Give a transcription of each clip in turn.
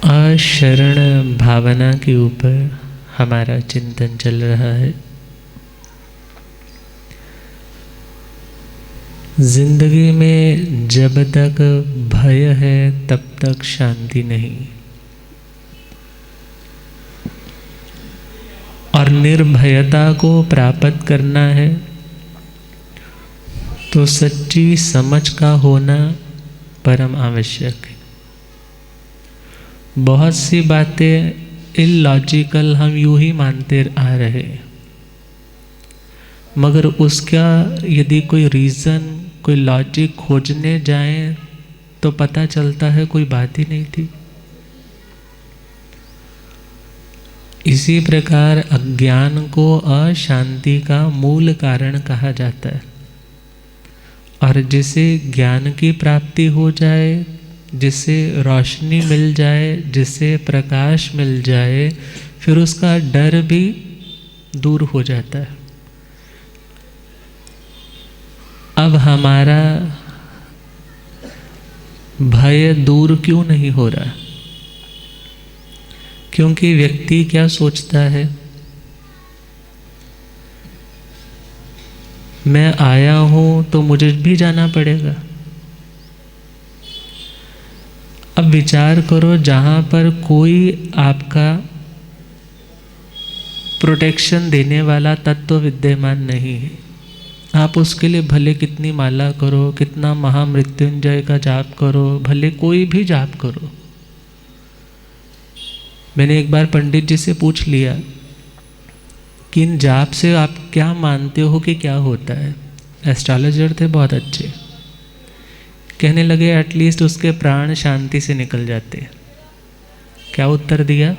अशरण भावना के ऊपर हमारा चिंतन चल रहा है। जिंदगी में जब तक भय है तब तक शांति नहीं, और निर्भयता को प्राप्त करना है तो सच्ची समझ का होना परम आवश्यक है। बहुत सी बातें इलॉजिकल हम यूं ही मानते आ रहे हैं, मगर उसका यदि कोई रीज़न, कोई लॉजिक खोजने जाएं तो पता चलता है कोई बात ही नहीं थी। इसी प्रकार अज्ञान को अशांति का मूल कारण कहा जाता है, और जिसे ज्ञान की प्राप्ति हो जाए, जिसे रोशनी मिल जाए, जिसे प्रकाश मिल जाए, फिर उसका डर भी दूर हो जाता है। अब हमारा भय दूर क्यों नहीं हो रहा? क्योंकि व्यक्ति क्या सोचता है, मैं आया हूं तो मुझे भी जाना पड़ेगा। अब विचार करो, जहां पर कोई आपका प्रोटेक्शन देने वाला तत्व विद्यमान नहीं है, आप उसके लिए भले कितनी माला करो, कितना महामृत्युंजय का जाप करो, भले कोई भी जाप करो। मैंने एक बार पंडित जी से पूछ लिया कि इन जाप से आप क्या मानते हो कि क्या होता है? एस्ट्रोलॉजर थे, बहुत अच्छे। कहने लगे एटलीस्ट उसके प्राण शांति से निकल जाते हैं। क्या उत्तर दिया?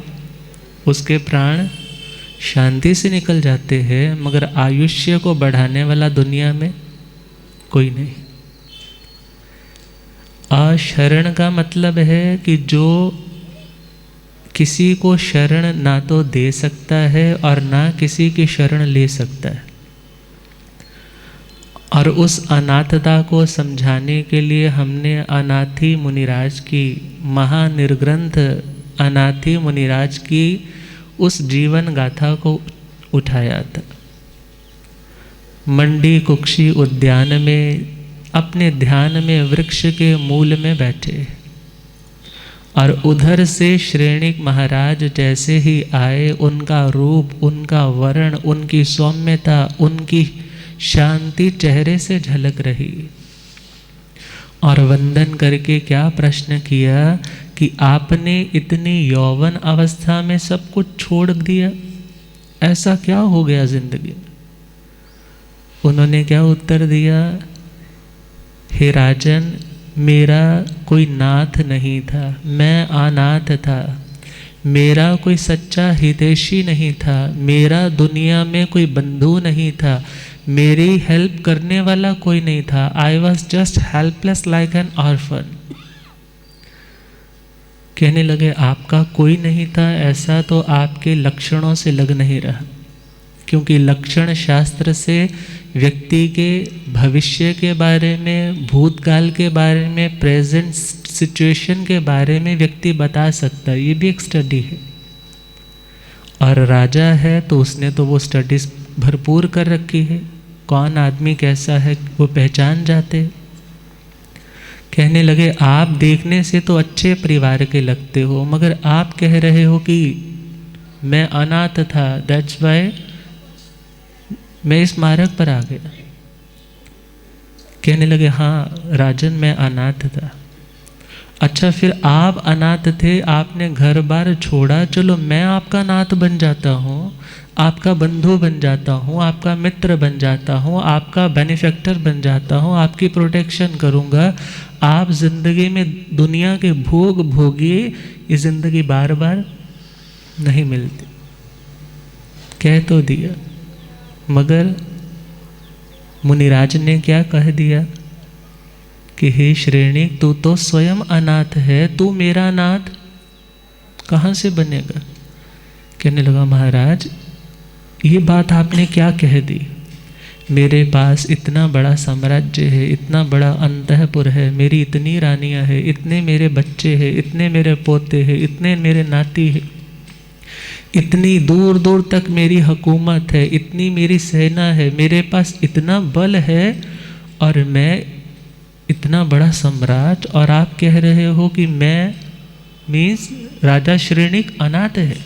उसके प्राण शांति से निकल जाते हैं, मगर आयुष्य को बढ़ाने वाला दुनिया में कोई नहीं। अशरण का मतलब है कि जो किसी को शरण ना तो दे सकता है और ना किसी की शरण ले सकता है। और उस अनाथता को समझाने के लिए हमने अनाथी मुनिराज की महानिर्ग्रंथ अनाथी मुनिराज की उस जीवन गाथा को उठाया था। मंडी कुक्षी उद्यान में अपने ध्यान में वृक्ष के मूल में बैठे, और उधर से श्रेणिक महाराज जैसे ही आए, उनका रूप, उनका वर्ण, उनकी सौम्यता, उनकी शांति चेहरे से झलक रही, और वंदन करके क्या प्रश्न किया कि आपने इतनी यौवन अवस्था में सब कुछ छोड़ दिया, ऐसा क्या हो गया जिंदगी में? उन्होंने क्या उत्तर दिया? हे राजन, मेरा कोई नाथ नहीं था, मैं अनाथ था। मेरा कोई सच्चा हितैषी नहीं था, मेरा दुनिया में कोई बंधु नहीं था, मेरी हेल्प करने वाला कोई नहीं था। I was just helpless like an orphan. कहने लगे आपका कोई नहीं था, ऐसा तो आपके लक्षणों से लग नहीं रहा, क्योंकि लक्षण शास्त्र से व्यक्ति के भविष्य के बारे में, भूतकाल के बारे में, प्रेजेंट सिचुएशन के बारे में व्यक्ति बता सकता है। ये भी एक स्टडी है, और राजा है तो उसने तो वो स्टडीज भरपूर कर रखी है। कौन आदमी कैसा है वो पहचान जाते। कहने लगे आप देखने से तो अच्छे परिवार के लगते हो, मगर आप कह रहे हो कि मैं अनाथ था, दैट्स वाई मैं इस मार्ग पर आ गया। कहने लगे हाँ राजन, मैं अनाथ था। अच्छा, फिर आप अनाथ थे, आपने घर बार छोड़ा, चलो मैं आपका नाथ बन जाता हूँ, आपका बंधु बन जाता हूँ, आपका मित्र बन जाता हूँ, आपका बेनिफैक्टर बन जाता हूँ, आपकी प्रोटेक्शन करूँगा। आप जिंदगी में दुनिया के भोग भोगिए, ये जिंदगी बार बार नहीं मिलती। कह तो दिया, मगर मुनिराज ने क्या कह दिया कि हे श्रेणिक, तू तो स्वयं अनाथ है, तू मेरा नाथ कहाँ से बनेगा? कहने लगा महाराज ये बात आपने क्या कह दी? मेरे पास इतना बड़ा साम्राज्य है, इतना बड़ा अंतःपुर है, मेरी इतनी रानियां हैं, इतने मेरे बच्चे हैं, इतने मेरे पोते हैं, इतने मेरे नाती हैं, इतनी दूर दूर तक मेरी हुकूमत है, इतनी मेरी सेना है, मेरे पास इतना बल है और मैं इतना बड़ा सम्राट, और आप कह रहे हो कि मैं मीन्स राजा श्रेणिक अनाथ है।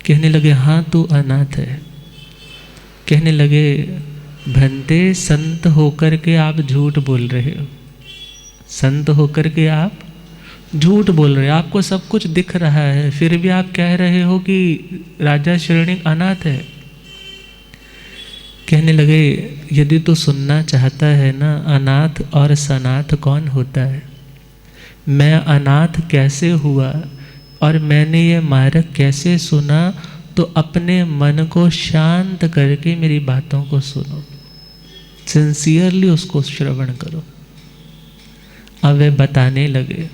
कहने लगे हाँ तू अनाथ है। कहने लगे भंते संत होकर के आप झूठ बोल रहे हो, संत होकर के आप झूठ बोल रहे हो, आपको सब कुछ दिख रहा है, फिर भी आप कह रहे हो कि राजा श्रेणिक अनाथ है। कहने लगे यदि तू सुनना चाहता है ना अनाथ और सनाथ कौन होता है, मैं अनाथ कैसे हुआ और मैंने ये मार्ग कैसे सुना, तो अपने मन को शांत करके मेरी बातों को सुनो, सिंसियरली उसको श्रवण करो। अब वे बताने लगे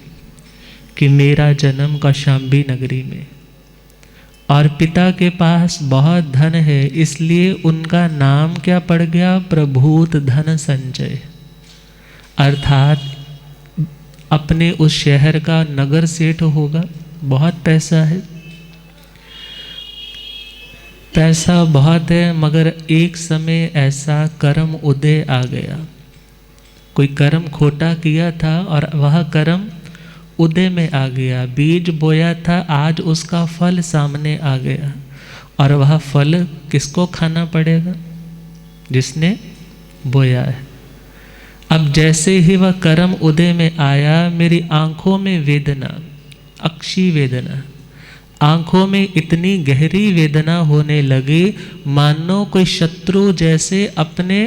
कि मेरा जन्म कौशाम्बी नगरी में, और पिता के पास बहुत धन है, इसलिए उनका नाम क्या पड़ गया, प्रभूत धन संचय, अर्थात अपने उस शहर का नगर सेठ होगा, बहुत पैसा है, पैसा बहुत है, मगर एक समय ऐसा कर्म उदय आ गया, कोई कर्म खोटा किया था और वह कर्म उदय में आ गया, बीज बोया था, आज उसका फल सामने आ गया, और वह फल किसको खाना पड़ेगा, जिसने बोया है। अब जैसे ही वह कर्म उदय में आया, मेरी आंखों में वेदना, अक्षी वेदना, आंखों में इतनी गहरी वेदना होने लगी, मानो कोई शत्रु जैसे अपने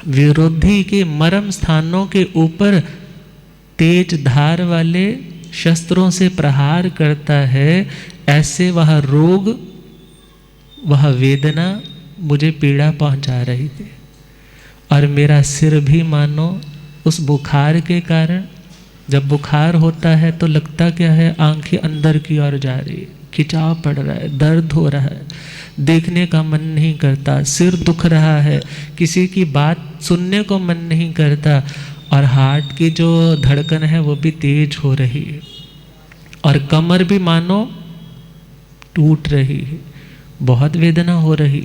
विरोधी के मर्म स्थानों के ऊपर तेज धार वाले शस्त्रों से प्रहार करता है, ऐसे वह रोग, वह वेदना मुझे पीड़ा पहुंचा रही थी। और मेरा सिर भी मानो उस बुखार के कारण, जब बुखार होता है तो लगता क्या है, आंखें अंदर की ओर जा रही है, खिंचाव पड़ रहा है, दर्द हो रहा है, देखने का मन नहीं करता, सिर दुख रहा है, किसी की बात सुनने को मन नहीं करता, और हार्ट की जो धड़कन है वो भी तेज हो रही है, और कमर भी मानो टूट रही है, बहुत वेदना हो रही,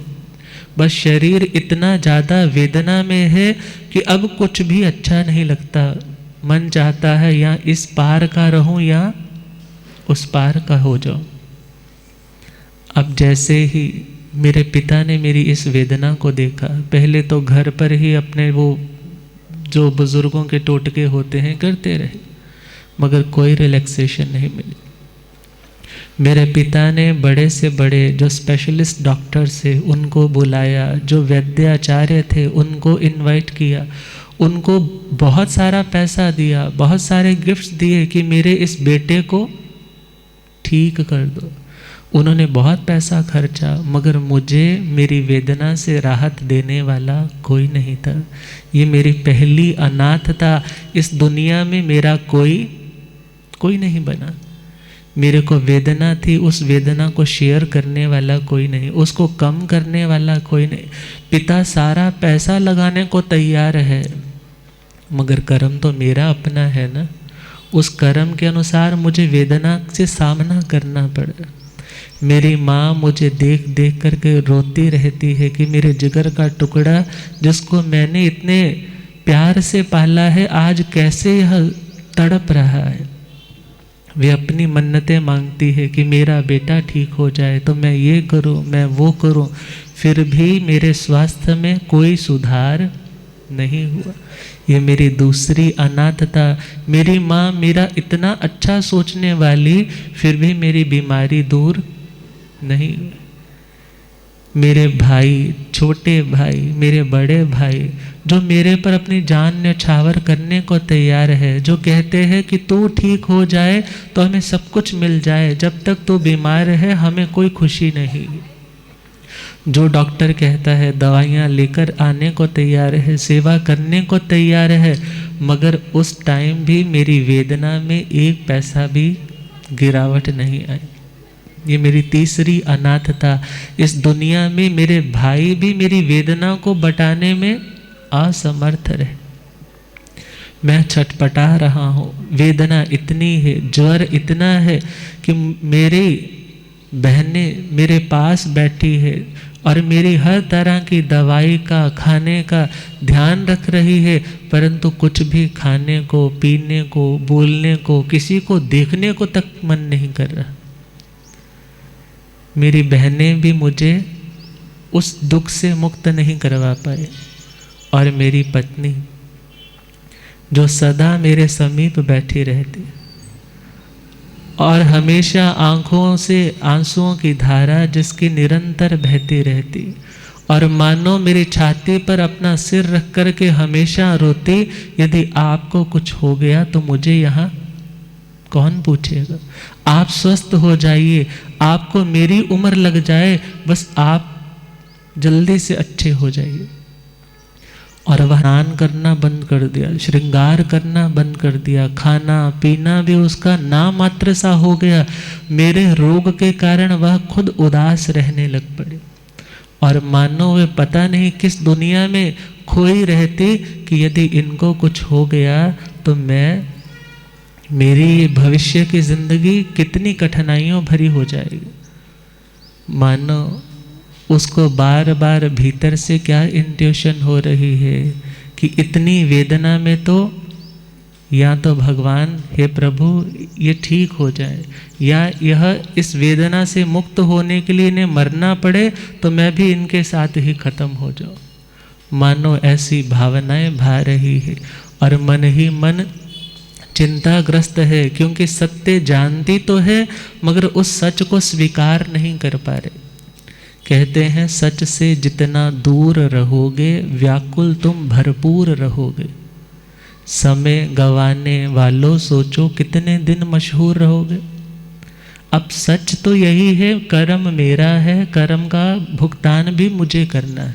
बस शरीर इतना ज़्यादा वेदना में है कि अब कुछ भी अच्छा नहीं लगता, मन चाहता है या इस पार का रहूं या उस पार का हो जाऊं। अब जैसे ही मेरे पिता ने मेरी इस वेदना को देखा, पहले तो घर पर ही अपने वो जो बुजुर्गों के टोटके होते हैं करते रहे, मगर कोई रिलैक्सेशन नहीं मिली। मेरे पिता ने बड़े से बड़े जो स्पेशलिस्ट डॉक्टर्स थे उनको बुलाया, जो वैद्याचार्य थे उनको इनवाइट किया, उनको बहुत सारा पैसा दिया, बहुत सारे गिफ्ट्स दिए कि मेरे इस बेटे को ठीक कर दो। उन्होंने बहुत पैसा खर्चा, मगर मुझे मेरी वेदना से राहत देने वाला कोई नहीं था। ये मेरी पहली अनाथता, इस दुनिया में मेरा कोई नहीं बना। मेरे को वेदना थी, उस वेदना को शेयर करने वाला कोई नहीं, उसको कम करने वाला कोई नहीं। पिता सारा पैसा लगाने को तैयार है, मगर कर्म तो मेरा अपना है ना, उस कर्म के अनुसार मुझे वेदना से सामना करना पड़ा। मेरी माँ मुझे देख देख करके रोती रहती है कि मेरे जिगर का टुकड़ा जिसको मैंने इतने प्यार से पाला है, आज कैसे यह तड़प रहा है। वे अपनी मन्नतें मांगती है कि मेरा बेटा ठीक हो जाए तो मैं ये करूं, मैं वो करूं, फिर भी मेरे स्वास्थ्य में कोई सुधार नहीं हुआ। ये मेरी दूसरी अनाथता। मेरी माँ मेरा इतना अच्छा सोचने वाली, फिर भी मेरी बीमारी दूर नहीं। मेरे भाई, छोटे भाई, मेरे बड़े भाई जो मेरे पर अपनी जान न्यौछावर करने को तैयार है, जो कहते हैं कि तू ठीक हो जाए तो हमें सब कुछ मिल जाए, जब तक तू बीमार है हमें कोई खुशी नहीं। जो डॉक्टर कहता है दवाइयाँ लेकर आने को तैयार है, सेवा करने को तैयार है, मगर उस टाइम भी मेरी वेदना में एक पैसा भी गिरावट नहीं आई। ये मेरी तीसरी अनाथता। इस दुनिया में मेरे भाई भी मेरी वेदना को बटाने में असमर्थ रहे। मैं छटपटा रहा हूँ, वेदना इतनी है, ज्वर इतना है कि मेरी बहनें मेरे पास बैठी है और मेरी हर तरह की दवाई का, खाने का ध्यान रख रही है, परंतु कुछ भी खाने को, पीने को, बोलने को, किसी को देखने को तक मन नहीं कर रहा। मेरी बहनें भी मुझे उस दुख से मुक्त नहीं करवा पाए, और मेरी पत्नी जो सदा मेरे समीप बैठी रहती और हमेशा आंखों से आंसुओं की धारा जिसकी निरंतर बहती रहती, और मानो मेरी छाती पर अपना सिर रख कर के हमेशा रोती, यदि आपको कुछ हो गया तो मुझे यहाँ कौन पूछेगा। आप स्वस्थ हो जाइए, आपको मेरी उम्र लग जाए, बस आप जल्दी से अच्छे हो जाइए। और वह स्नान करना बंद कर दिया, श्रृंगार करना बंद कर दिया, खाना पीना भी उसका नाम मात्र सा हो गया। मेरे रोग के कारण वह खुद उदास रहने लग पड़े, और मानो वे पता नहीं किस दुनिया में खोई रहती कि यदि इनको कुछ हो गया तो मेरी भविष्य की जिंदगी कितनी कठिनाइयों भरी हो जाएगी। मानो उसको बार बार भीतर से क्या इंट्यूशन हो रही है कि इतनी वेदना में तो या तो भगवान, हे प्रभु ये ठीक हो जाए, या यह इस वेदना से मुक्त होने के लिए इन्हें मरना पड़े तो मैं भी इनके साथ ही खत्म हो जाऊं। मानो ऐसी भावनाएं भा रही है, और मन ही मन चिंताग्रस्त है, क्योंकि सत्य जानती तो है मगर उस सच को स्वीकार नहीं कर पा रहे। कहते हैं सच से जितना दूर रहोगे व्याकुल तुम भरपूर रहोगे। समय गंवाने वालों सोचो कितने दिन मशहूर रहोगे। अब सच तो यही है, कर्म मेरा है, कर्म का भुगतान भी मुझे करना है,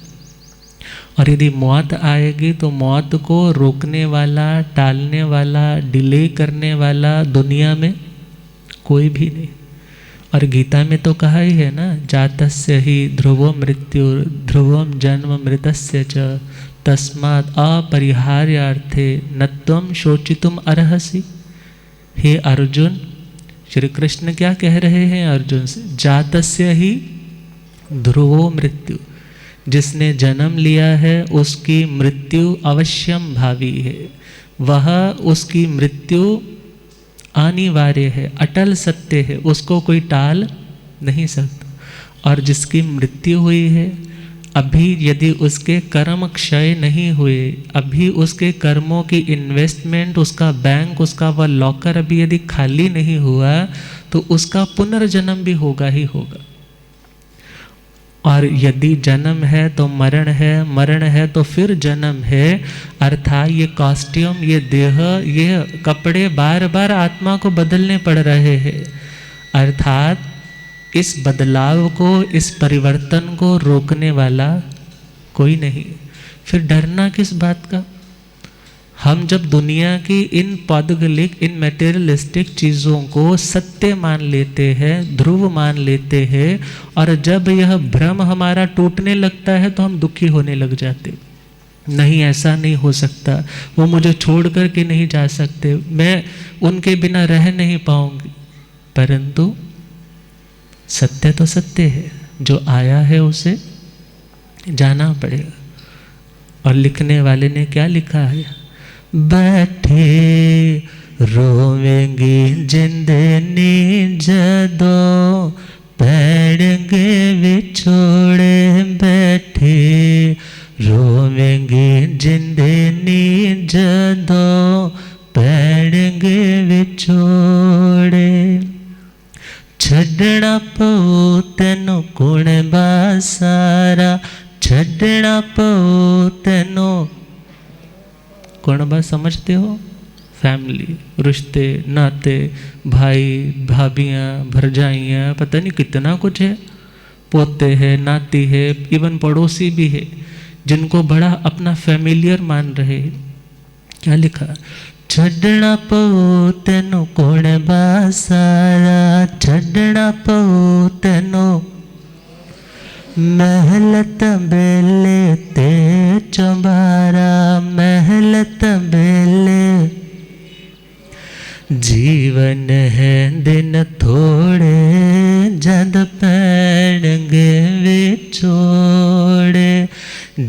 और यदि मौत आएगी तो मौत को रोकने वाला, टालने वाला, डिले करने वाला दुनिया में कोई भी नहीं। और गीता में तो कहा ही है ना, जातस्य ही ध्रुवो मृत्यु ध्रुवम जन्म मृतस्य च तस्मात् अपरिहार्यार्थे न त्वं शोचितुम अर्हसि। हे अर्जुन, श्री कृष्ण क्या कह रहे हैं अर्जुन से? जातस्य ही ध्रुवो मृत्यु, जिसने जन्म लिया है उसकी मृत्यु अवश्यम भावी है। वह उसकी मृत्यु अनिवार्य है, अटल सत्य है, उसको कोई टाल नहीं सकता। और जिसकी मृत्यु हुई है, अभी यदि उसके कर्म क्षय नहीं हुए, अभी उसके कर्मों की इन्वेस्टमेंट, उसका बैंक, उसका वह लॉकर अभी यदि खाली नहीं हुआ, तो उसका पुनर्जन्म भी होगा ही होगा। और यदि जन्म है तो मरण है, मरण है तो फिर जन्म है। अर्थात ये कॉस्ट्यूम, ये देह, ये कपड़े बार बार आत्मा को बदलने पड़ रहे हैं। अर्थात इस बदलाव को, इस परिवर्तन को रोकने वाला कोई नहीं। फिर डरना किस बात का? हम जब दुनिया की इन पौद्गलिक, इन मटेरियलिस्टिक चीज़ों को सत्य मान लेते हैं, ध्रुव मान लेते हैं, और जब यह भ्रम हमारा टूटने लगता है तो हम दुखी होने लग जाते। नहीं, ऐसा नहीं हो सकता, वो मुझे छोड़ कर के नहीं जा सकते, मैं उनके बिना रह नहीं पाऊंगी। परंतु सत्य तो सत्य है, जो आया है उसे जाना पड़ेगा। और लिखने वाले ने क्या लिखा है? बैठे रोवेंगे जिंदनी जदों पैणगे विछोड़े, बैठे रोवेंगे जिंदनी जदों पैणगे विछोड़े। छड़ना पऊ तेनों कुण बासारा, छड़ना पऊ तेनों कौन बात समझते हो? फैमिली, रिश्ते, नाते, भाई भाभियाँ, भरजाइयाँ, पता नहीं कितना कुछ है, पोते हैं, नाती है, इवन पड़ोसी भी है, जिनको बड़ा अपना फैमिलियर मान रहे हैं। क्या लिखा? छड़ना पऊ तेनू कौन बासारा, छड़ना पऊ तेनू महलत बेले ते चंबारा, महलत बेले जीवन है दिन थोड़े, जद पैणगे विछोड़े,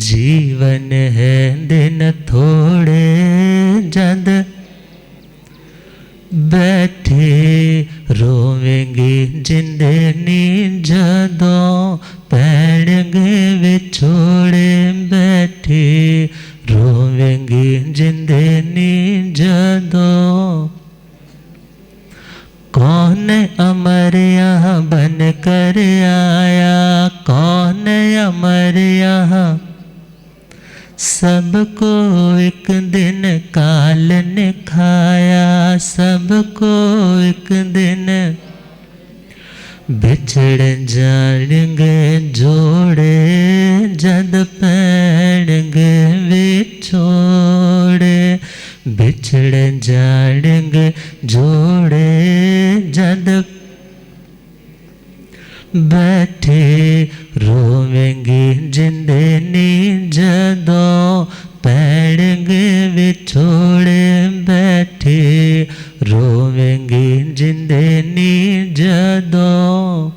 जीवन है दिन थोड़े, जद बैठे रोवेंगी जिंदनी, जदों पैणगे विछोड़े, बैठे रोवेंगी जिंदनी, जदों कौन अमर यहाँ बन कर आया, कौन अमर यहाँ सबको एक दिन काल ने खाया, सबको एक दिन बिछड़ जाएंगे जोड़े, जद पैणगे विछोड़े, बिछड़ जाएंगे जोड़े, जद बैठे रोवेंगी जिंदनी, जदों पैणगे विछोड़े, बैठे रोवेंगी जिंदनी, जदों।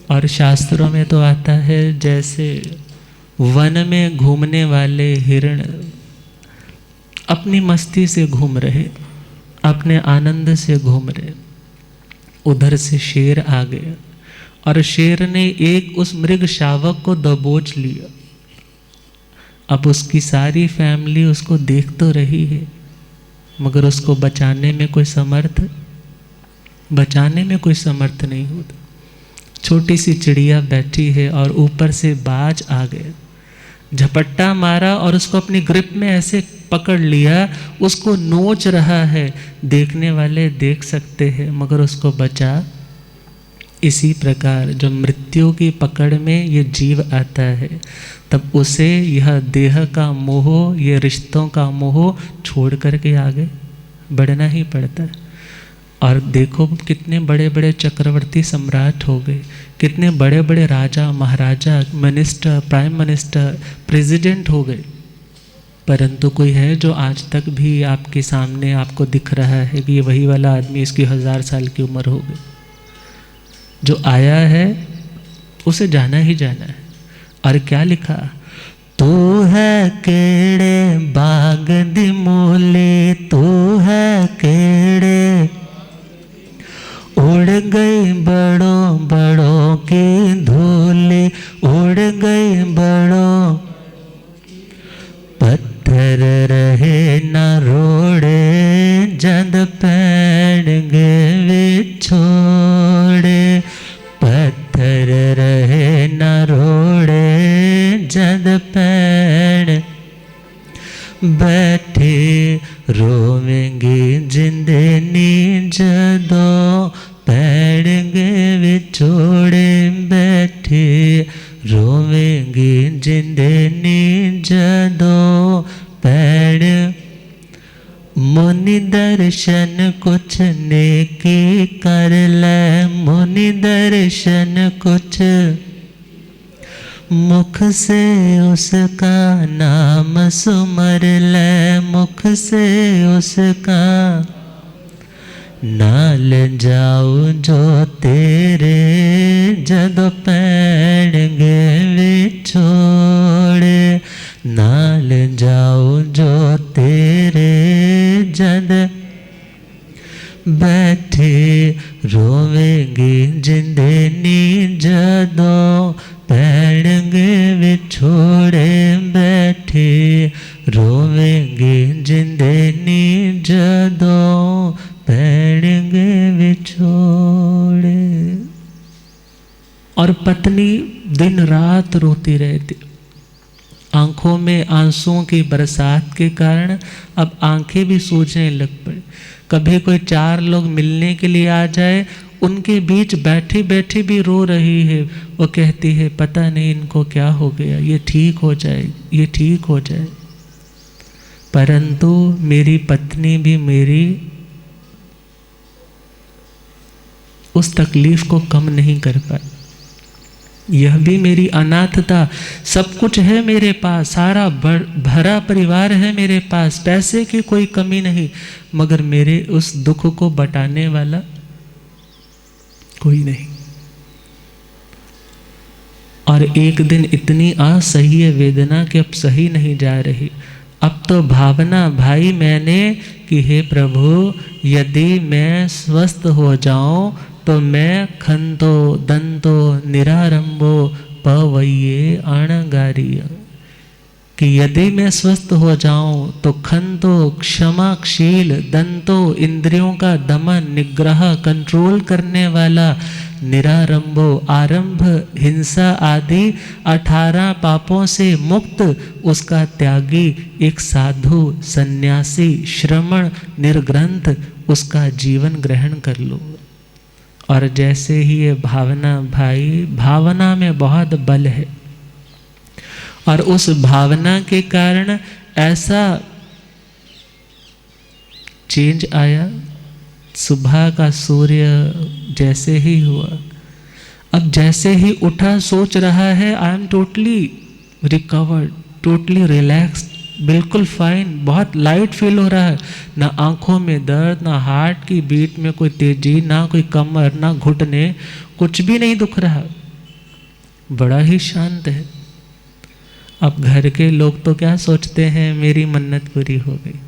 और शास्त्रों में तो आता है जैसे वन में घूमने वाले हिरण अपनी मस्ती से घूम रहे, अपने आनंद से घूम रहे, उधर से शेर आ गया और शेर ने एक उस मृग शावक को दबोच लिया। अब उसकी सारी फैमिली उसको देख तो रही है, मगर उसको बचाने में कोई समर्थ नहीं होता। छोटी सी चिड़िया बैठी है और ऊपर से बाज आ गया, झपट्टा मारा और उसको अपनी ग्रिप में ऐसे पकड़ लिया, उसको नोच रहा है। देखने वाले देख सकते हैं मगर उसको बचा। इसी प्रकार जब मृत्यु की पकड़ में ये जीव आता है तब उसे यह देह का मोह, ये रिश्तों का मोह छोड़ करके आगे बढ़ना ही पड़ता है। और देखो कितने बड़े बड़े चक्रवर्ती सम्राट हो गए, कितने बड़े बड़े राजा महाराजा, मिनिस्टर, प्राइम मिनिस्टर, प्रेसिडेंट हो गए, परंतु कोई है जो आज तक भी आपके सामने आपको दिख रहा है कि ये वही वाला आदमी, इसकी 1000 साल की उम्र हो गई। जो आया है उसे जाना ही जाना है। और क्या लिखा, तू है केड़े बाग दी मूली, तू है केड़े उड़ गई बड़ों बड़ों की धूली, उड़ गई बड़ों पत्थर रहे न रोड़े, जद पैणगे विछोड़े, पत्थर रहे न रोड़े, जद पैण बैठे रोवेंगी जिंदनी, जदों पैणगे विछोड़े, बैठे रोवेंगी जिंदनी, जदों पैण। मुनि दर्शन कुछ नेकी कर ले, मुनि दर्शन कुछ मुख से उसका नाम सुमर ले, मुख से उसका नाल जाऊं जो तेरे, जद पैणगे विछोड़े, नाल जाऊं जो तेरे, जद बैठे रोवेंगी जिंदनी, जदों पैणगे विछोड़े, बैठे रोवेंगी जिंदनी, जदों पैणगे विछोड़े। और पत्नी दिन रात रोती रहती, आंखों में आंसुओं की बरसात के कारण अब आंखें भी सूजने लग पड़ी। कभी कोई 4 लोग मिलने के लिए आ जाए, उनके बीच बैठी बैठी भी रो रही है। वो कहती है पता नहीं इनको क्या हो गया, ये ठीक हो जाए, ये ठीक हो जाए। परंतु मेरी पत्नी भी मेरी उस तकलीफ को कम नहीं कर पाई। यह भी मेरी अनाथता, सब कुछ है मेरे पास, सारा भरा परिवार है मेरे पास, पैसे की कोई कमी नहीं, मगर मेरे उस दुख को बटाने वाला कोई नहीं। और एक दिन इतनी असह्य वेदना कि अब सही नहीं जा रही। अब तो भावना भाई मैंने कि हे प्रभु, यदि मैं स्वस्थ हो जाऊं तो मैं खंतो दंतो निरारंभो पवये अणगारिय, कि यदि मैं स्वस्थ हो जाऊं तो खंतो क्षमाशील, दंतो इंद्रियों का दमन निग्रह कंट्रोल करने वाला, निरारंभो आरंभ हिंसा आदि 18 पापों से मुक्त उसका त्यागी, एक साधु सन्यासी श्रमण निर्ग्रंथ उसका जीवन ग्रहण कर लो। और जैसे ही ये भावना भाई, भावना में बहुत बल है, और उस भावना के कारण ऐसा चेंज आया। सुबह का सूर्य जैसे ही हुआ, अब जैसे ही उठा सोच रहा है I am totally recovered, totally relaxed, बिल्कुल फाइन, बहुत लाइट फील हो रहा है, ना आंखों में दर्द, ना हार्ट की बीट में कोई तेजी, ना कोई कमर, ना घुटने, कुछ भी नहीं दुख रहा, बड़ा ही शांत है। अब घर के लोग तो क्या सोचते हैं, मेरी मन्नत पूरी हो गई।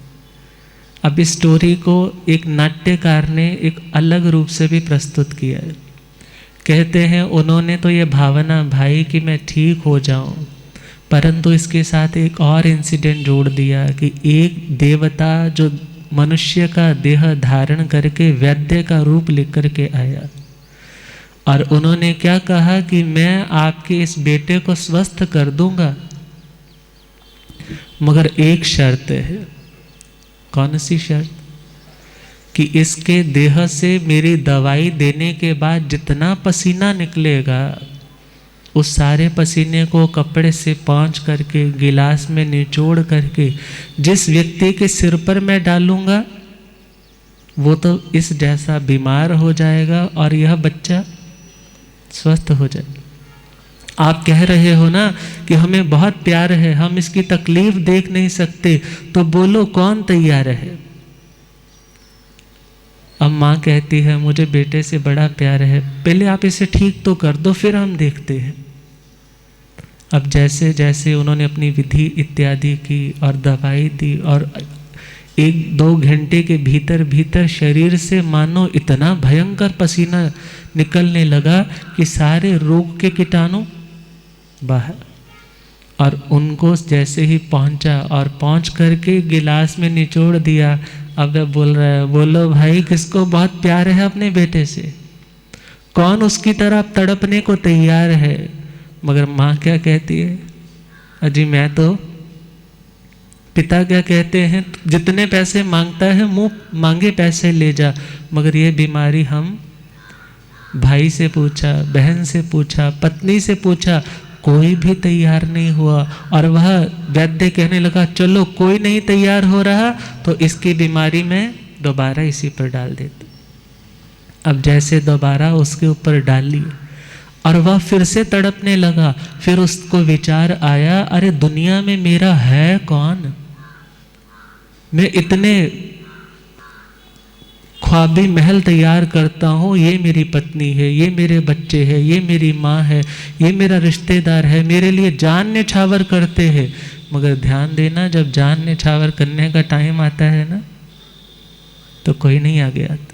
अब इस स्टोरी को एक नाट्यकार ने एक अलग रूप से भी प्रस्तुत किया है। कहते हैं उन्होंने तो ये भावना भाई कि मैं ठीक हो जाऊं, परंतु इसके साथ एक और इंसिडेंट जोड़ दिया कि एक देवता जो मनुष्य का देह धारण करके वैद्य का रूप लेकर के आया, और उन्होंने क्या कहा कि मैं आपके इस बेटे को स्वस्थ कर दूंगा, मगर एक शर्त है। कौन सी शर्त? कि इसके देह से मेरी दवाई देने के बाद जितना पसीना निकलेगा, उस सारे पसीने को कपड़े से पोंछ करके गिलास में निचोड़ करके जिस व्यक्ति के सिर पर मैं डालूंगा, वो तो इस जैसा बीमार हो जाएगा और यह बच्चा स्वस्थ हो जाएगा। आप कह रहे हो ना कि हमें बहुत प्यार है, हम इसकी तकलीफ देख नहीं सकते, तो बोलो कौन तैयार है? अब माँ कहती है मुझे बेटे से बड़ा प्यार है, पहले आप इसे ठीक तो कर दो, फिर हम देखते हैं। अब जैसे जैसे उन्होंने अपनी विधि इत्यादि की और दवाई दी, और 1-2 घंटे के भीतर भीतर शरीर से मानो इतना भयंकर पसीना निकलने लगा कि सारे रोग के कीटाणु बाहर। और उनको जैसे ही पहुंचा और पहुंच करके गिलास में निचोड़ दिया। अब वह बोल रहा है, बोलो भाई किसको बहुत प्यार है अपने बेटे से? कौन उसकी तरह तड़पने को तैयार है? मगर माँ क्या कहती है, अजी मैं तो, पिता क्या कहते हैं, जितने पैसे मांगता है मुंह मांगे पैसे ले जा। मगर ये बीमारी हम भाई से पूछा, बहन से पूछा, पत्नी से पूछा, कोई भी तैयार नहीं हुआ। और वह वैद्य कहने लगा चलो कोई नहीं तैयार हो रहा तो इसकी बीमारी में दोबारा इसी पर डाल देते। अब जैसे दोबारा उसके ऊपर डाली और वह फिर से तड़पने लगा, फिर उसको विचार आया, अरे दुनिया में मेरा है कौन? मैं इतने ख्वाबी महल तैयार करता हूँ, ये मेरी पत्नी है, ये मेरे बच्चे हैं, ये मेरी माँ है, ये मेरा रिश्तेदार है, मेरे लिए जान न्यौछावर करते हैं। मगर ध्यान देना, जब जान न्यौछावर करने का टाइम आता है ना, तो कोई नहीं आगे आता।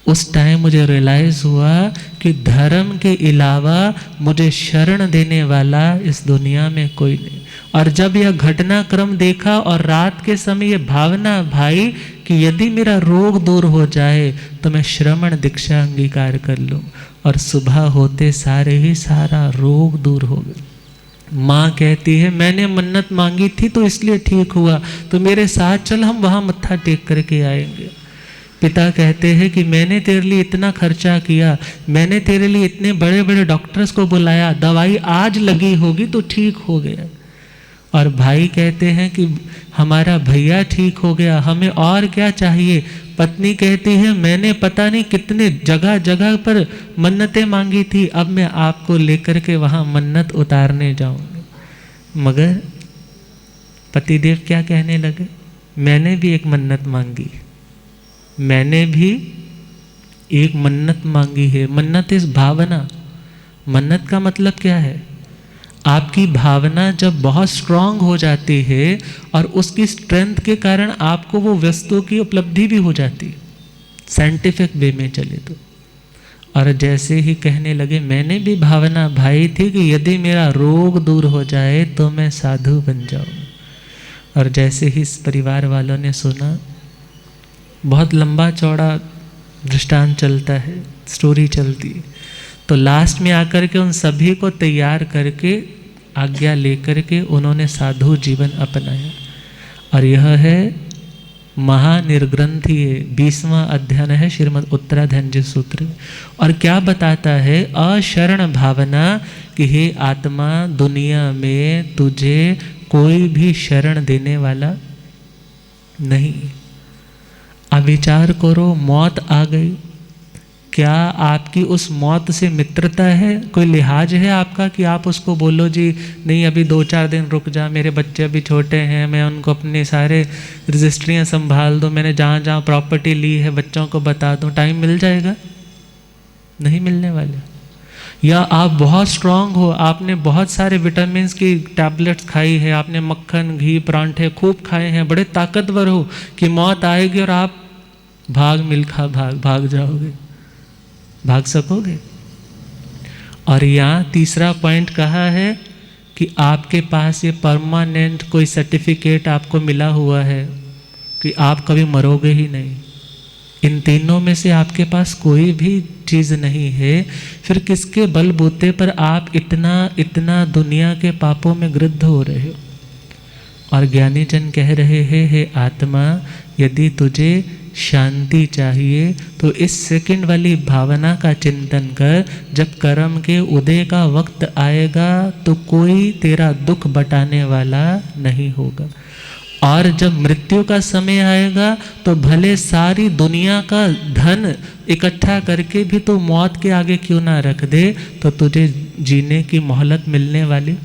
उस टाइम मुझे रियलाइज़ हुआ कि धर्म के अलावा मुझे शरण देने वाला इस दुनिया में कोई नहीं। और जब यह घटनाक्रम देखा और रात के समय ये भावना भाई कि यदि मेरा रोग दूर हो जाए तो मैं श्रमण दीक्षा अंगीकार कर लूँ, और सुबह होते सारे ही सारा रोग दूर हो गया। माँ कहती है मैंने मन्नत मांगी थी तो इसलिए ठीक हुआ, तो मेरे साथ चल, हम वहाँ मत्था टेक करके आएंगे। पिता कहते हैं कि मैंने तेरे लिए इतना खर्चा किया, मैंने तेरे लिए इतने बड़े बड़े डॉक्टर्स को बुलाया, दवाई आज लगी होगी तो ठीक हो गया। और भाई कहते हैं कि हमारा भैया ठीक हो गया, हमें और क्या चाहिए। पत्नी कहती है मैंने पता नहीं कितने जगह जगह पर मन्नतें मांगी थी, अब मैं आपको लेकर के वहाँ मन्नत उतारने जाऊँगी। मगर पतिदेव क्या कहने लगे, मैंने भी एक मन्नत मांगी, मैंने भी एक मन्नत मांगी है। मन्नत इस भावना, मन्नत का मतलब क्या है, आपकी भावना जब बहुत स्ट्रांग हो जाती है और उसकी स्ट्रेंथ के कारण आपको वो वस्तु की उपलब्धि भी हो जाती है, साइंटिफिक वे में चले तो। और जैसे ही कहने लगे मैंने भी भावना भाई थी कि यदि मेरा रोग दूर हो जाए तो मैं साधु बन जाऊँ। और जैसे ही इस परिवार वालों ने सुना, बहुत लंबा चौड़ा दृष्टांत चलता है, स्टोरी चलती है, तो लास्ट में आकर के उन सभी को तैयार करके आज्ञा लेकर के उन्होंने साधु जीवन अपनाया। और यह है महानिर्ग्रंथीय 20वां अध्ययन है श्रीमद् उत्तराधनजी सूत्र। और क्या बताता है, अशरण भावना कि हे आत्मा दुनिया में तुझे कोई भी शरण देने वाला नहीं। अब विचार करो, मौत आ गई, क्या आपकी उस मौत से मित्रता है, कोई लिहाज है आपका कि आप उसको बोलो जी नहीं अभी 2-4 दिन रुक जा, मेरे बच्चे अभी छोटे हैं, मैं उनको अपने सारे रजिस्ट्रियाँ संभाल दूँ, मैंने जहाँ जहाँ प्रॉपर्टी ली है बच्चों को बता दूँ, टाइम मिल जाएगा? नहीं मिलने वाले। या आप बहुत स्ट्रांग हो, आपने बहुत सारे विटामिन्स की टैबलेट्स खाई है, आपने मक्खन घी परांठे खूब खाए हैं, बड़े ताकतवर हो कि मौत आएगी और आप भाग मिल्खा भाग जाओगे, भाग सकोगे? और यहाँ तीसरा पॉइंट कहा है कि आपके पास ये परमानेंट कोई सर्टिफिकेट आपको मिला हुआ है कि आप कभी मरोगे ही नहीं। इन तीनों में से आपके पास कोई भी चीज़ नहीं है, फिर किसके बलबूते पर आप इतना दुनिया के पापों में गृद्ध हो रहे हो? और ज्ञानी जन कह रहे हैं, हे आत्मा यदि तुझे शांति चाहिए तो इस सेकंड वाली भावना का चिंतन कर, जब कर्म के उदय का वक्त आएगा तो कोई तेरा दुख बटाने वाला नहीं होगा। और जब मृत्यु का समय आएगा तो भले सारी दुनिया का धन इकट्ठा करके भी तो मौत के आगे क्यों ना रख दे, तो तुझे जीने की मोहलत मिलने वाली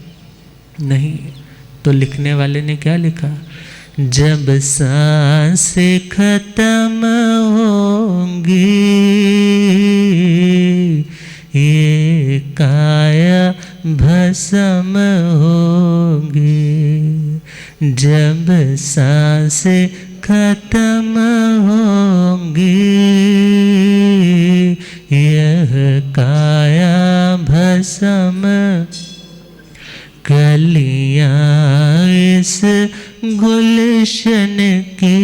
नहीं। तो लिखने वाले ने क्या लिखा, जब सांसें खत्म होंगी ये काया भस्म होगी, जब सांसें खत्म होंगी यह काया भस्म, कलियां इस गुलशन की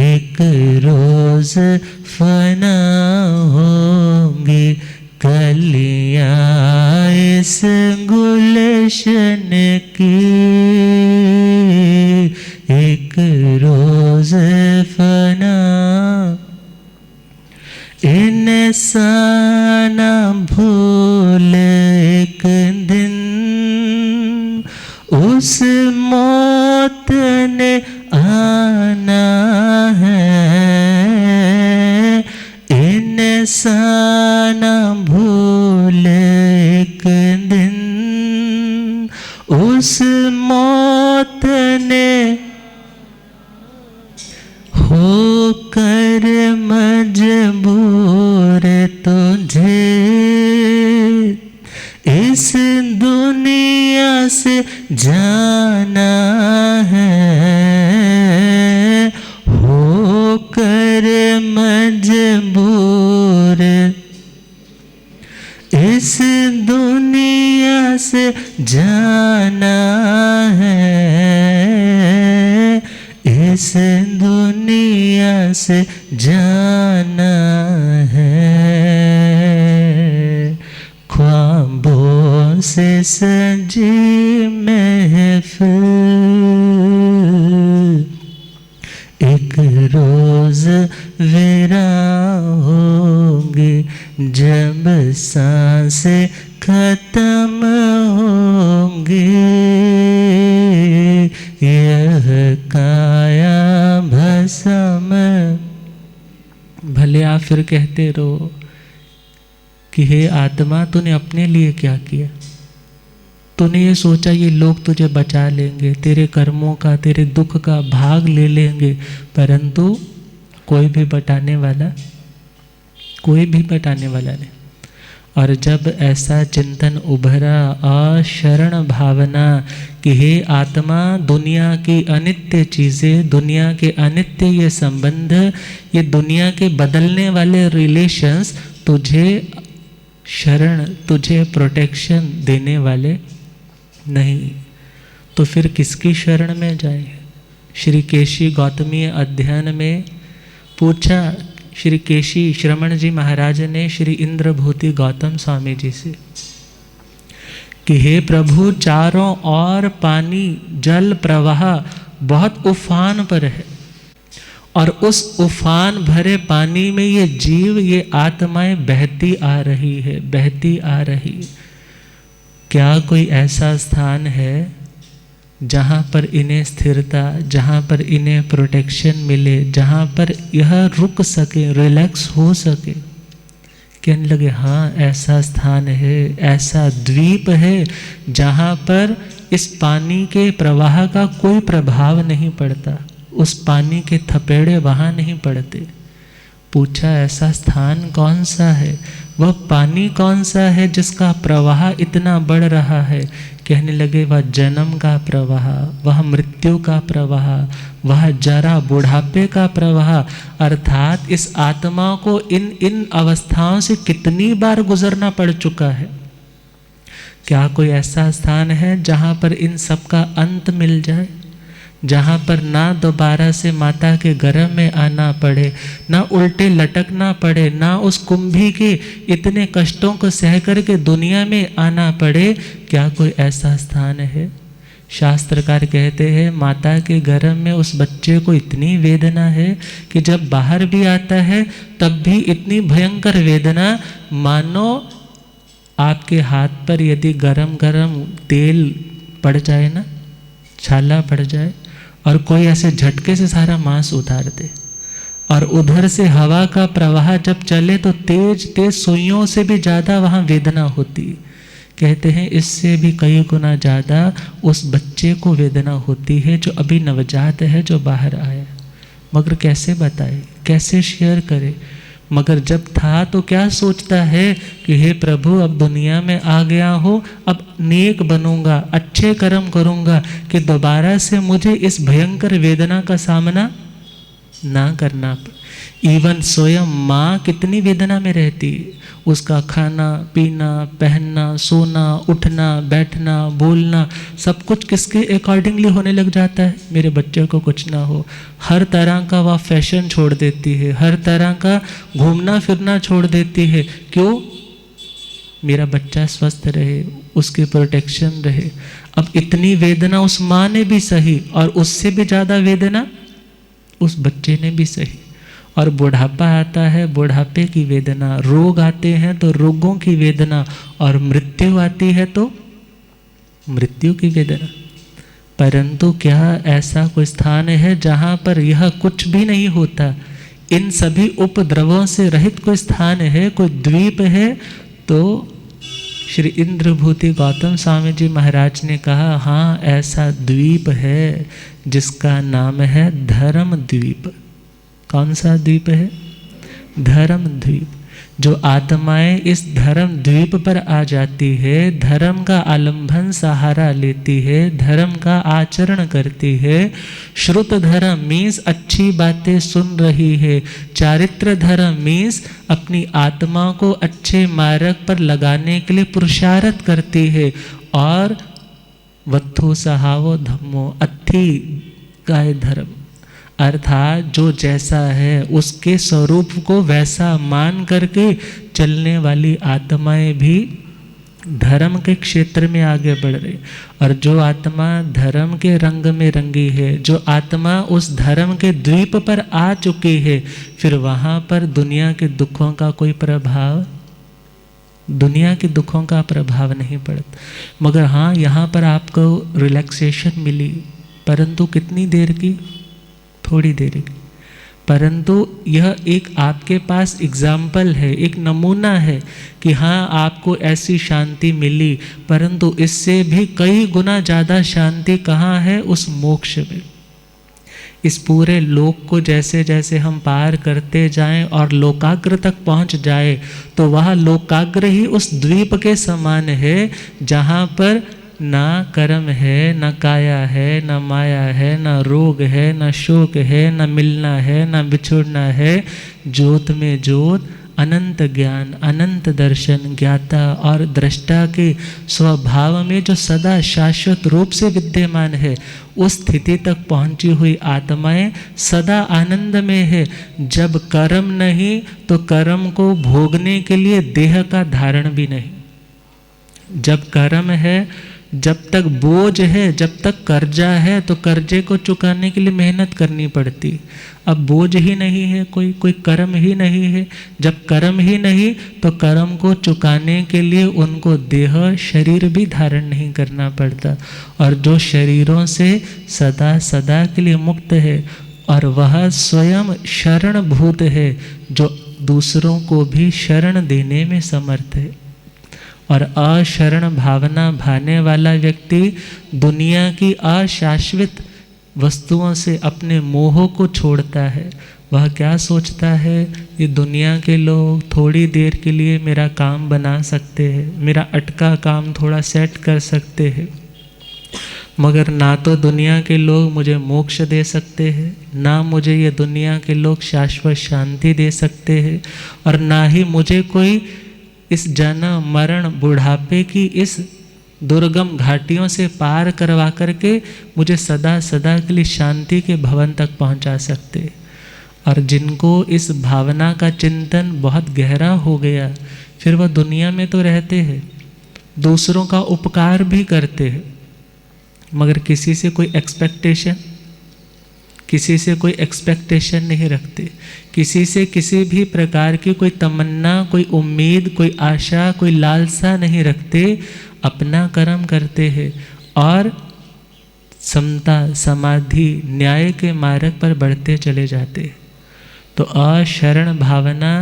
एक रोज फना होंगी, कलियां इस गुलशन की एक रोज फना, इंसान भूल एक दिन उस मौत ने आना है, इंसान भूल एक दिन उस मौत ने होकर मजबूर तुझे इस दुनिया से जाना है, होकर मजबूर इस दुनिया से जाना है, इस दुनिया से जाना है। ख्वाबों से सजी महफिल एक रोज वीरान होगी, जब सांसें खत्म होंगी काया भस्म। भले आप फिर कहते रहो कि हे आत्मा, तूने अपने लिए क्या किया? तूने ये सोचा ये लोग तुझे बचा लेंगे, तेरे कर्मों का, तेरे दुख का भाग ले लेंगे, परंतु कोई भी बचाने वाला नहीं। और जब ऐसा चिंतन उभरा और शरण भावना कि हे आत्मा, दुनिया की अनित्य चीज़ें, दुनिया के अनित्य ये संबंध, ये दुनिया के बदलने वाले रिलेशंस तुझे शरण, तुझे प्रोटेक्शन देने वाले नहीं, तो फिर किसकी शरण में जाए? श्री केशी गौतमी अध्ययन में पूछा, श्री केशी श्रमण जी महाराज ने श्री इंद्रभूति गौतम स्वामी जी से कि हे प्रभु, चारों ओर पानी, जल प्रवाह बहुत उफान पर है, और उस उफान भरे पानी में ये जीव, ये आत्माएं बहती आ रही है। क्या कोई ऐसा स्थान है जहाँ पर इन्हें स्थिरता, जहाँ पर इन्हें प्रोटेक्शन मिले, जहाँ पर यह रुक सके, रिलैक्स हो सके? कहने लगे हाँ, ऐसा स्थान है, ऐसा द्वीप है जहाँ पर इस पानी के प्रवाह का कोई प्रभाव नहीं पड़ता, उस पानी के थपेड़े वहाँ नहीं पड़ते। पूछा ऐसा स्थान कौन सा है, वह पानी कौन सा है जिसका प्रवाह इतना बढ़ रहा है? कहने लगे वह जन्म का प्रवाह, वह मृत्यु का प्रवाह, वह जरा बुढ़ापे का प्रवाह। अर्थात इस आत्मा को इन अवस्थाओं से कितनी बार गुजरना पड़ चुका है। क्या कोई ऐसा स्थान है जहाँ पर इन सब का अंत मिल जाए, जहाँ पर ना दोबारा से माता के गर्भ में आना पड़े, ना उल्टे लटकना पड़े, ना उस कुंभी के इतने कष्टों को सह करके दुनिया में आना पड़े? क्या कोई ऐसा स्थान है? शास्त्रकार कहते हैं माता के गर्भ में उस बच्चे को इतनी वेदना है कि जब बाहर भी आता है तब भी इतनी भयंकर वेदना, मानो आपके हाथ पर यदि गरम गरम तेल पड़ जाए ना, छाला पड़ जाए, और कोई ऐसे झटके से सारा मांस उतार दे, और उधर से हवा का प्रवाह जब चले तो तेज तेज सुइयों से भी ज़्यादा वहाँ वेदना होती। कहते हैं इससे भी कई गुना ज़्यादा उस बच्चे को वेदना होती है जो अभी नवजात है, जो बाहर आया। मगर कैसे बताए, कैसे शेयर करे? मगर जब था तो क्या सोचता है कि हे प्रभु, अब दुनिया में आ गया हो, अब नेक बनूंगा, अच्छे कर्म करूंगा कि दोबारा से मुझे इस भयंकर वेदना का सामना ना करना पड़े। इवन स्वयं माँ कितनी वेदना में रहती, उसका खाना पीना, पहनना, सोना, उठना, बैठना, बोलना, सब कुछ किसके अकॉर्डिंगली होने लग जाता है? मेरे बच्चे को कुछ ना हो। हर तरह का वह फैशन छोड़ देती है, हर तरह का घूमना फिरना छोड़ देती है। क्यों? मेरा बच्चा स्वस्थ रहे, उसकी प्रोटेक्शन रहे। अब इतनी वेदना उस माँ ने भी सही, और उससे भी ज़्यादा वेदना उस बच्चे ने भी सही। और बुढ़ापा आता है, बुढ़ापे की वेदना, रोग आते हैं तो रोगों की वेदना, और मृत्यु आती है तो मृत्यु की वेदना। परंतु क्या ऐसा कोई स्थान है जहाँ पर यह कुछ भी नहीं होता? इन सभी उपद्रवों से रहित कोई स्थान है, कोई द्वीप है? तो श्री इंद्रभूति गौतम स्वामी जी महाराज ने कहा हाँ, ऐसा द्वीप है जिसका नाम है धर्म द्वीप। कौन सा द्वीप है? धर्म द्वीप। जो आत्माएं इस धर्म द्वीप पर आ जाती है, धर्म का आलंबन सहारा लेती है, धर्म का आचरण करती है। श्रुत धर्म मीन्स अच्छी बातें सुन रही है, चारित्र धर्म मीन्स अपनी आत्मा को अच्छे मार्ग पर लगाने के लिए पुरुषार्थ करती है, और वत्थु सहावो धम्मो, अथि गाय धर्म, अर्थात जो जैसा है उसके स्वरूप को वैसा मान करके चलने वाली आत्माएं भी धर्म के क्षेत्र में आगे बढ़ रही। और जो आत्मा धर्म के रंग में रंगी है, जो आत्मा उस धर्म के द्वीप पर आ चुकी है, फिर वहाँ पर दुनिया के दुखों का कोई प्रभाव, दुनिया के दुखों का प्रभाव नहीं पड़ता। मगर हाँ, यहाँ पर आपको रिलैक्सेशन मिली, परंतु कितनी देर की? थोड़ी देर की। परंतु यह एक आपके पास एग्जाम्पल है, एक नमूना है कि हाँ आपको ऐसी शांति मिली, परंतु इससे भी कई गुना ज़्यादा शांति कहाँ है? उस मोक्ष में। इस पूरे लोक को जैसे जैसे हम पार करते जाएं और लोकाग्र तक पहुंच जाए, तो वह लोकाग्र ही उस द्वीप के समान है जहाँ पर ना कर्म है, ना काया है, ना माया है, ना रोग है, ना शोक है, ना मिलना है, ना बिछुड़ना है। ज्योत में ज्योत, अनंत ज्ञान, अनंत दर्शन, ज्ञाता और दृष्टा के स्वभाव में जो सदा शाश्वत रूप से विद्यमान है, उस स्थिति तक पहुंची हुई आत्माएं सदा आनंद में है। जब कर्म नहीं तो कर्म को भोगने के लिए देह का धारण भी नहीं। जब कर्म है, जब तक बोझ है, जब तक कर्जा है, तो कर्जे को चुकाने के लिए मेहनत करनी पड़ती। अब बोझ ही नहीं है, कोई कर्म ही नहीं है। जब कर्म ही नहीं तो कर्म को चुकाने के लिए उनको देह शरीर भी धारण नहीं करना पड़ता। और जो शरीरों से सदा सदा के लिए मुक्त है और वह स्वयं शरण भूत है, जो दूसरों को भी शरण देने में समर्थ है। और अशरण भावना भाने वाला व्यक्ति दुनिया की अशाश्वत वस्तुओं से अपने मोह को छोड़ता है। वह क्या सोचता है? ये दुनिया के लोग थोड़ी देर के लिए मेरा काम बना सकते हैं, मेरा अटका काम थोड़ा सेट कर सकते हैं, मगर ना तो दुनिया के लोग मुझे मोक्ष दे सकते हैं, ना मुझे ये दुनिया के लोग शाश्वत शांति दे सकते हैं, और ना ही मुझे कोई इस जन्म मरण बुढ़ापे की इस दुर्गम घाटियों से पार करवा करके मुझे सदा सदा के लिए शांति के भवन तक पहुंचा सकते। और जिनको इस भावना का चिंतन बहुत गहरा हो गया, फिर वह दुनिया में तो रहते हैं, दूसरों का उपकार भी करते हैं, मगर किसी से कोई एक्सपेक्टेशन नहीं रखते, किसी से किसी भी प्रकार की कोई तमन्ना, कोई उम्मीद, कोई आशा, कोई लालसा नहीं रखते। अपना कर्म करते हैं और समता, समाधि, न्याय के मार्ग पर बढ़ते चले जाते हैं। तो अशरण भावना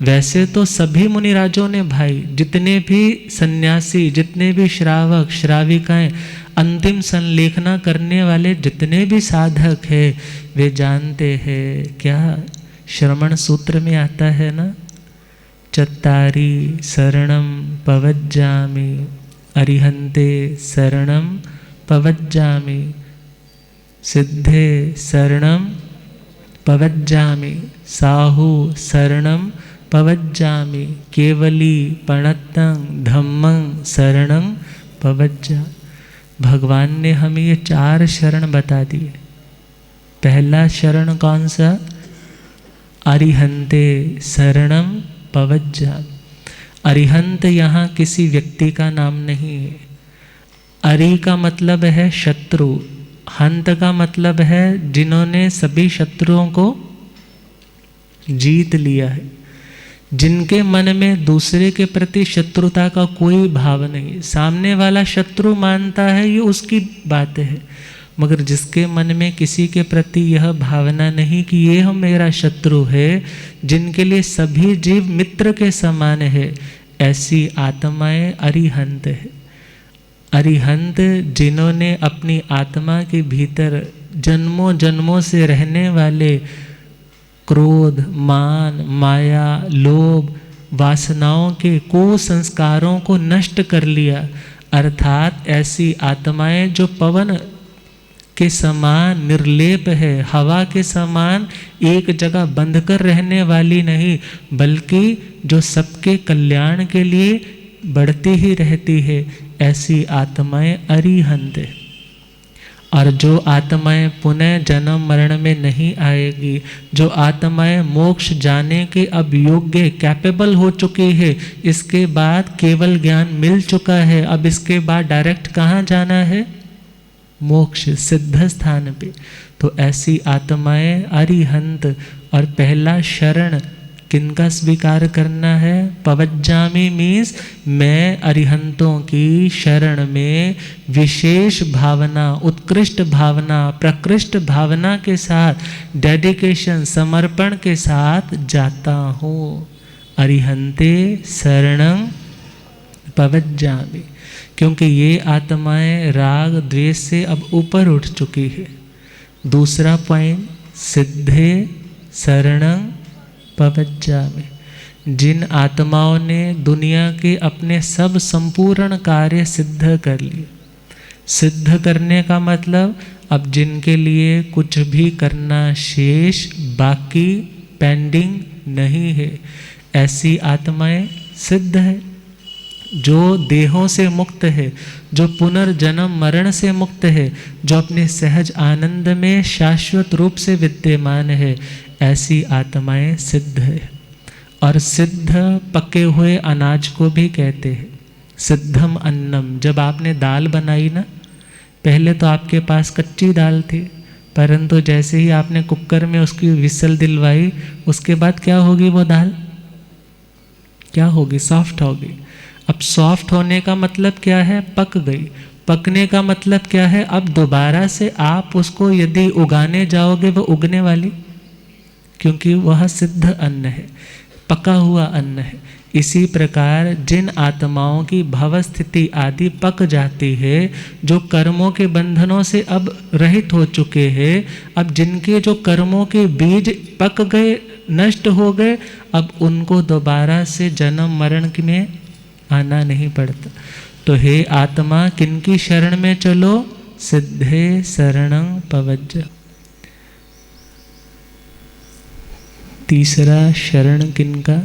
वैसे तो सभी मुनिराजों ने भाई, जितने भी सन्यासी, जितने भी श्रावक श्राविकाएं, अंतिम संलेखना करने वाले जितने भी साधक हैं, वे जानते हैं क्या श्रवण सूत्र में आता है ना, चत्तारी शरणम पवज्जामि, अरिहंते शरणम पवज्जामि, सिद्धे शरणम पवज्जामि, साहु शरणम पवज्जामि, केवली पणतं धम्मं शरणं पवज्जामि। भगवान ने हमें ये 4 शरण बता दिए। पहला शरण कौन सा? अरिहंते शरणम पवज्जामि। अरिहंत यहाँ किसी व्यक्ति का नाम नहीं है। अरि का मतलब है शत्रु, हंत का मतलब है जिन्होंने सभी शत्रुओं को जीत लिया है, जिनके मन में दूसरे के प्रति शत्रुता का कोई भाव नहीं। सामने वाला शत्रु मानता है, ये उसकी बात है, मगर जिसके मन में किसी के प्रति यह भावना नहीं कि ये हम मेरा शत्रु है, जिनके लिए सभी जीव मित्र के समान है, ऐसी आत्माएं अरिहंत है। अरिहंत जिन्होंने अपनी आत्मा के भीतर जन्मों जन्मों से रहने वाले क्रोध, मान, माया, लोभ, वासनाओं के कुसंस्कारों को नष्ट कर लिया। अर्थात ऐसी आत्माएं जो पवन के समान निर्लेप है, हवा के समान एक जगह बंध कर रहने वाली नहीं, बल्कि जो सबके कल्याण के लिए बढ़ती ही रहती है, ऐसी आत्माएं अरिहंत है। और जो आत्माएं पुनः जन्म मरण में नहीं आएगी, जो आत्माएं मोक्ष जाने के अब योग्य कैपेबल हो चुकी है, इसके बाद केवल ज्ञान मिल चुका है, अब इसके बाद डायरेक्ट कहाँ जाना है? मोक्ष, सिद्ध स्थान पे। तो ऐसी आत्माएं अरिहंत। और पहला शरण किनका स्वीकार करना है? पवज्जामि मीन्स मैं अरिहंतों की शरण में विशेष भावना, उत्कृष्ट भावना, प्रकृष्ट भावना के साथ, डेडिकेशन, समर्पण के साथ जाता हूँ। अरिहंते शरणं पवज्जामि, क्योंकि ये आत्माएं राग द्वेष से अब ऊपर उठ चुकी है। दूसरा पॉइंट, सिद्धे शरणं पवज्जामि, जिन आत्माओं ने दुनिया के अपने सब संपूर्ण कार्य सिद्ध कर लिए। सिद्ध करने का मतलब अब जिनके लिए कुछ भी करना शेष, बाकी, पेंडिंग नहीं है, ऐसी आत्माएं सिद्ध है। जो देहों से मुक्त है, जो पुनर्जन्म मरण से मुक्त है, जो अपने सहज आनंद में शाश्वत रूप से विद्यमान है, ऐसी आत्माएं सिद्ध है। और सिद्ध पके हुए अनाज को भी कहते हैं। सिद्धम अन्नम, जब आपने दाल बनाई ना, पहले तो आपके पास कच्ची दाल थी, परंतु जैसे ही आपने कुकर में उसकी विसल दिलवाई, उसके बाद क्या होगी वो दाल? क्या होगी? सॉफ्ट होगी। अब सॉफ्ट होने का मतलब क्या है? पक गई। पकने का मतलब क्या है? अब दोबारा से आप उसको यदि उगाने जाओगे, वो उगने वाली, क्योंकि वह सिद्ध अन्न है, पका हुआ अन्न है। इसी प्रकार जिन आत्माओं की भव स्थिति आदि पक जाती है, जो कर्मों के बंधनों से अब रहित हो चुके हैं, अब जिनके जो कर्मों के बीज पक गए, नष्ट हो गए, अब उनको दोबारा से जन्म मरण में आना नहीं पड़ता। तो हे आत्मा, किनकी शरण में चलो? सिद्धे शरणं पवज्ज। तीसरा शरण किनका?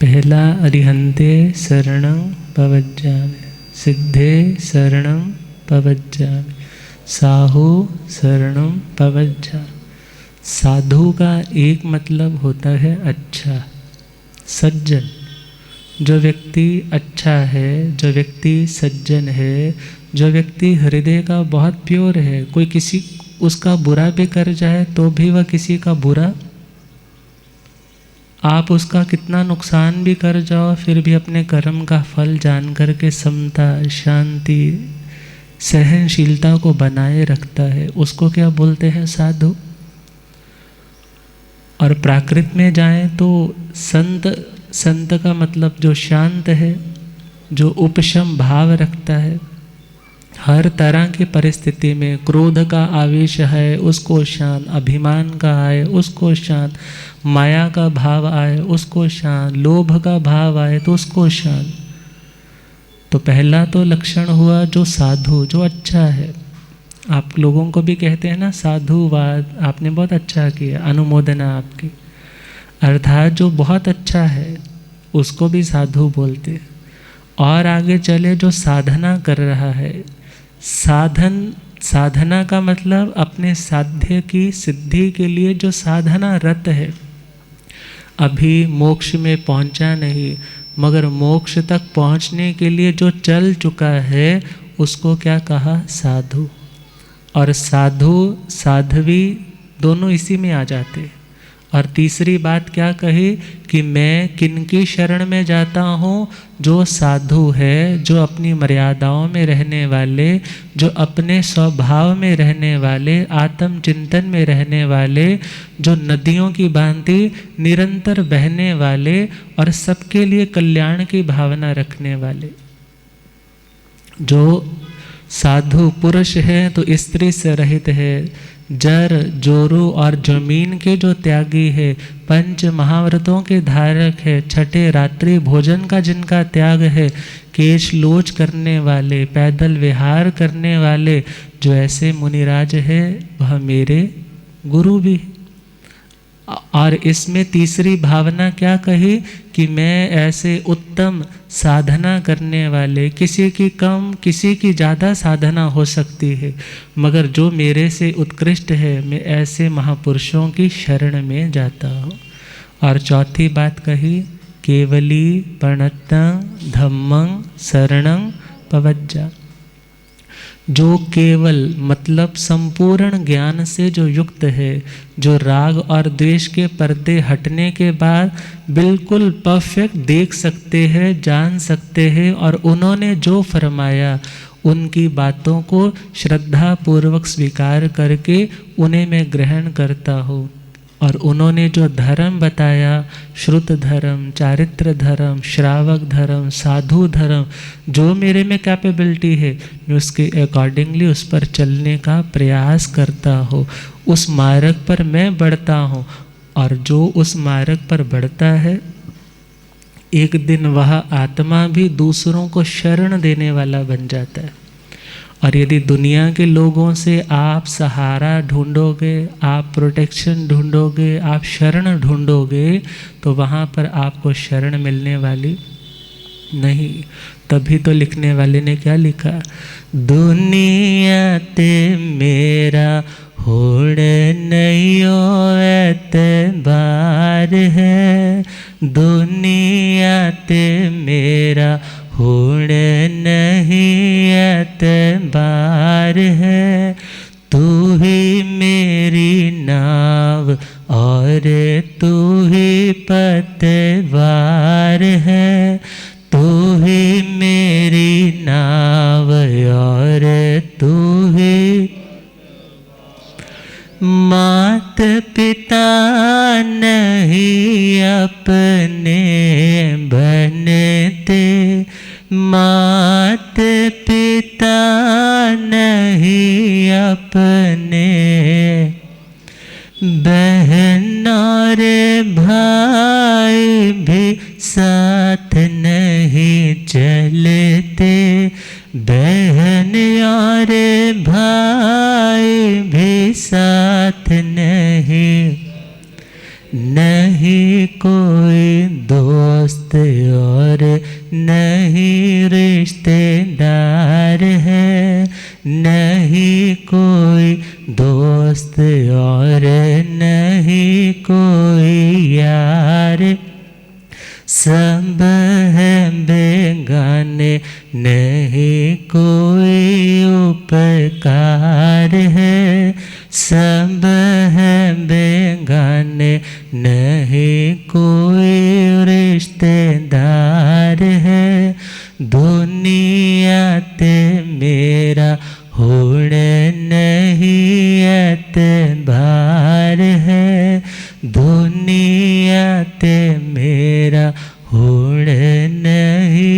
पहला अरिहंते शरणं पवज्जामि, सिद्धे शरणं पवज्जामि, साहु शरणं पवज्जामि। साधु का एक मतलब होता है अच्छा, सज्जन। जो व्यक्ति अच्छा है, जो व्यक्ति सज्जन है, जो व्यक्ति हृदय का बहुत प्योर है, कोई किसी उसका बुरा भी कर जाए तो भी वह किसी का बुरा, आप उसका कितना नुकसान भी कर जाओ, फिर भी अपने कर्म का फल जान करके समता, शांति, सहनशीलता को बनाए रखता है, उसको क्या बोलते हैं? साधु। और प्राकृत में जाएं तो संत, संत का मतलब जो शांत है, जो उपशम भाव रखता है, हर तरह की परिस्थिति में, क्रोध का आवेश है उसको शांत, अभिमान का आए उसको शांत, माया का भाव आए उसको शांत, लोभ का भाव आए तो उसको शांत। तो पहला तो लक्षण हुआ जो साधु, जो अच्छा है। आप लोगों को भी कहते हैं ना साधुवाद, आपने बहुत अच्छा किया, अनुमोदना आपकी। अर्थात जो बहुत अच्छा है उसको भी साधु बोलते। और आगे चले, जो साधना कर रहा है, साधना का मतलब अपने साध्य की सिद्धि के लिए जो साधना रत है, अभी मोक्ष में पहुंचा नहीं, मगर मोक्ष तक पहुंचने के लिए जो चल चुका है, उसको क्या कहा? साधु। और साधु साध्वी दोनों इसी में आ जाते हैं। और तीसरी बात क्या कही कि मैं किनकी शरण में जाता हूँ? जो साधु है, जो अपनी मर्यादाओं में रहने वाले, जो अपने स्वभाव में रहने वाले, आत्म चिंतन में रहने वाले, जो नदियों की भांति निरंतर बहने वाले और सबके लिए कल्याण की भावना रखने वाले। जो साधु पुरुष है तो स्त्री से रहित है, जर जोरू और जमीन के जो त्यागी है, पंच महाव्रतों के धारक है, छठे रात्रि भोजन का जिनका त्याग है, केश लोच करने वाले, पैदल विहार करने वाले, जो ऐसे मुनिराज है वह मेरे गुरु भी। और इसमें तीसरी भावना क्या कही कि मैं ऐसे उत्तम साधना करने वाले, किसी की कम किसी की ज़्यादा साधना हो सकती है, मगर जो मेरे से उत्कृष्ट है, मैं ऐसे महापुरुषों की शरण में जाता हूँ। और चौथी बात कही केवली प्रणतं धम्मं शरणं पवज्जा। जो केवल मतलब संपूर्ण ज्ञान से जो युक्त है, जो राग और द्वेष के पर्दे हटने के बाद बिल्कुल परफेक्ट देख सकते हैं, जान सकते हैं, और उन्होंने जो फरमाया उनकी बातों को श्रद्धा पूर्वक स्वीकार करके उन्हें मैं ग्रहण करता हूँ। और उन्होंने जो धर्म बताया, श्रुत धर्म, चारित्र धर्म, श्रावक धर्म, साधु धर्म, जो मेरे में कैपेबिलिटी है मैं उसके अकॉर्डिंगली उस पर चलने का प्रयास करता हूँ, उस मार्ग पर मैं बढ़ता हूँ। और जो उस मार्ग पर बढ़ता है, एक दिन वह आत्मा भी दूसरों को शरण देने वाला बन जाता है। और यदि दुनिया के लोगों से आप सहारा ढूंढोगे, आप प्रोटेक्शन ढूंढोगे, आप शरण ढूंढोगे, तो वहाँ पर आपको शरण मिलने वाली नहीं। तभी तो लिखने वाले ने क्या लिखा, दुनिया ते मेरा होड़ नैयो एतबार है, दुनिया ते मेरा होड़ नहीं एतबार है, तू ही मेरी नाव और तू ही पतवार है, तू ही मेरी नाव और तू ही। मात पिता नहीं अपने बनते, मात पिता नहीं अपने, बहन और भाई भी साथ नहीं चलते, बहन और भाई भी साथ नहीं, नहीं कोई दोस्त और नहीं रिश्तेदार है, नहीं कोई दोस्त और नहीं कोई यार, सब है बेगाने नहीं कोई उपकार है, सब है बेगाने नहीं कोई रिश्तेदार है, दुनिया ते मेरा होड़ नहीं एतबार है, दुनिया ते मेरा होड़ नहीं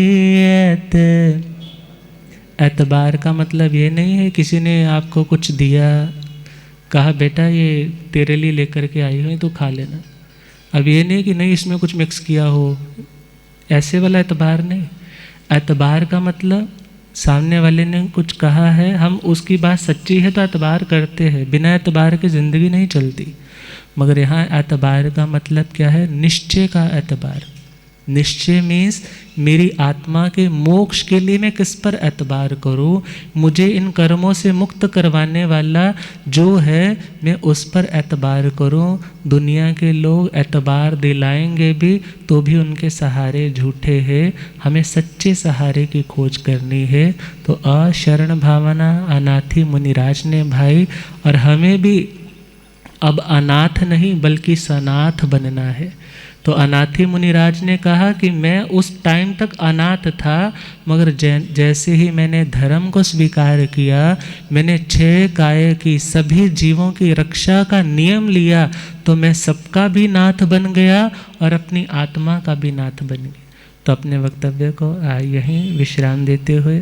एतबार का मतलब ये नहीं है किसी ने आपको कुछ दिया, कहा बेटा ये तेरे लिए लेकर के आई हो तो खा लेना। अब ये नहीं कि नहीं इसमें कुछ मिक्स किया हो, ऐसे वाला एतबार नहीं। एतबार का मतलब सामने वाले ने कुछ कहा है, हम उसकी बात सच्ची है तो एतबार करते हैं, बिना एतबार की ज़िंदगी नहीं चलती। मगर यहाँ एतबार का मतलब क्या है, निश्चय का एतबार। निश्चय मीन्स मेरी आत्मा के मोक्ष के लिए मैं किस पर एतबार करूं, मुझे इन कर्मों से मुक्त करवाने वाला जो है मैं उस पर एतबार करूं। दुनिया के लोग एतबार दिलाएंगे भी तो भी उनके सहारे झूठे हैं, हमें सच्चे सहारे की खोज करनी है। तो अशरण भावना अनाथी मुनिराज ने भाई, और हमें भी अब अनाथ नहीं बल्कि सनाथ बनना है। तो अनाथी मुनिराज ने कहा कि मैं उस टाइम तक अनाथ था, मगर जैसे ही मैंने धर्म को स्वीकार किया, मैंने 6 काय की सभी जीवों की रक्षा का नियम लिया, तो मैं सबका भी नाथ बन गया और अपनी आत्मा का भी नाथ बन गया। तो अपने वक्तव्य को यहीं विश्राम देते हुए